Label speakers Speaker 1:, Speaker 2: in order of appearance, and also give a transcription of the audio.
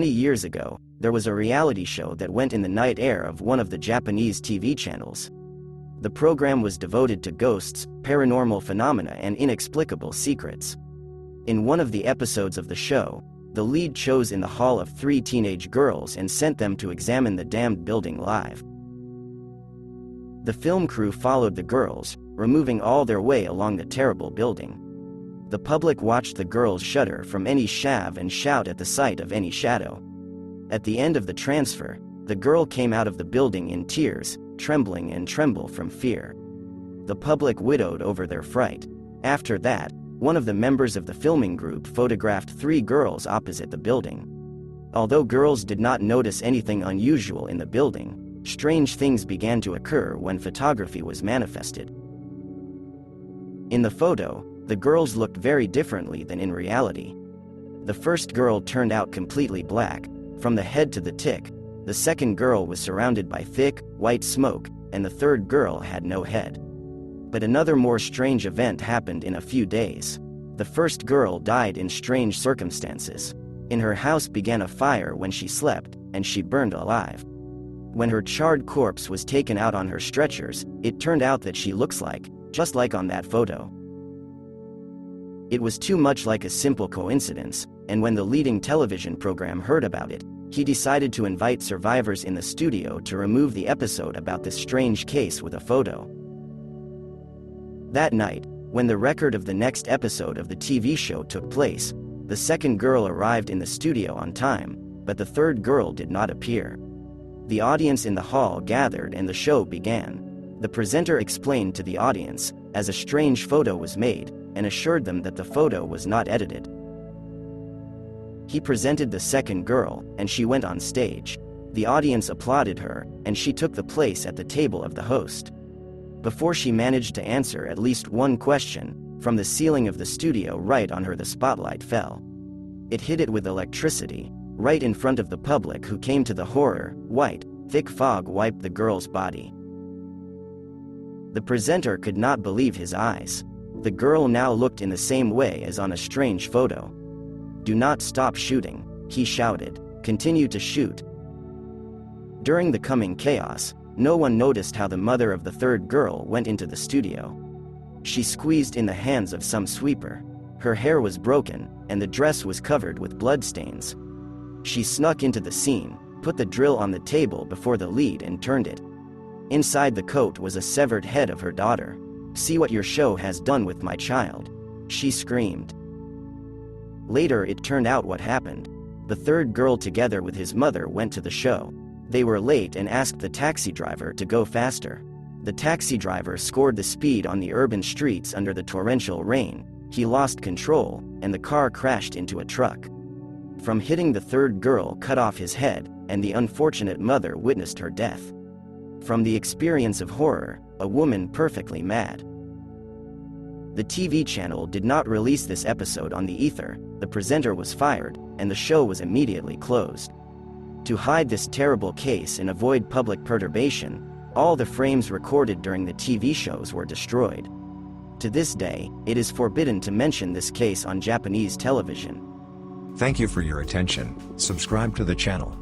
Speaker 1: Many years ago, there was a reality show that went in the night air of one of the Japanese TV channels. The program was devoted to ghosts, paranormal phenomena, and inexplicable secrets. In one of the episodes of the show, the lead chose in the hall of 3 teenage girls and sent them to examine the damned building live. The film crew followed the girls, removing all their way along the terrible building. The public watched the girls shudder from any shave and shout at the sight of any shadow. At the end of the transfer, the girl came out of the building in tears, trembling and tremble from fear. The public widowed over their fright. After that, one of the members of the filming group photographed 3 girls opposite the building. Although girls did not notice anything unusual in the building, strange things began to occur when photography was manifested. In the photo, the girls looked very differently than in reality. The first girl turned out completely black, from the head to the tick. The second girl was surrounded by thick, white smoke, and the third girl had no head. But another more strange event happened in a few days. The first girl died in strange circumstances. In her house began a fire when she slept, and she burned alive. When her charred corpse was taken out on her stretchers, it turned out that she looks just like on that photo. It was too much like a simple coincidence, and when the leading television program heard about it, he decided to invite survivors in the studio to remove the episode about this strange case with a photo. That night, when the record of the next episode of the TV show took place, the second girl arrived in the studio on time, but the third girl did not appear. The audience in the hall gathered and the show began. The presenter explained to the audience, as a strange photo was made, and assured them that the photo was not edited. He presented the second girl, and she went on stage. The audience applauded her, and she took the place at the table of the host. Before she managed to answer at least one question, from the ceiling of the studio right on her the spotlight fell. It hit it with electricity, right in front of the public, who came to the horror. White, thick fog wiped the girl's body. The presenter could not believe his eyes. The girl now looked in the same way as on a strange photo. "Do not stop shooting," he shouted. "Continue to shoot." During the coming chaos, no one noticed how the mother of the third girl went into the studio. She squeezed in the hands of some sweeper. Her hair was broken, and the dress was covered with bloodstains. She snuck into the scene, put the drill on the table before the lead and turned it. Inside the coat was a severed head of her daughter. "See what your show has done with my child," she screamed. Later it turned out what happened. The third girl together with his mother went to the show. They were late and asked the taxi driver to go faster. The taxi driver scored the speed on the urban streets under the torrential rain. He lost control, and the car crashed into a truck. From hitting, the third girl cut off his head, and the unfortunate mother witnessed her death. From the experience of horror, a woman perfectly mad. The TV channel did not release this episode on the ether. The presenter was fired, and the show was immediately closed. To hide this terrible case and avoid public perturbation, all the frames recorded during the TV shows were destroyed. To this day, it is forbidden to mention this case on Japanese television.
Speaker 2: Thank you for your attention. Subscribe to the channel.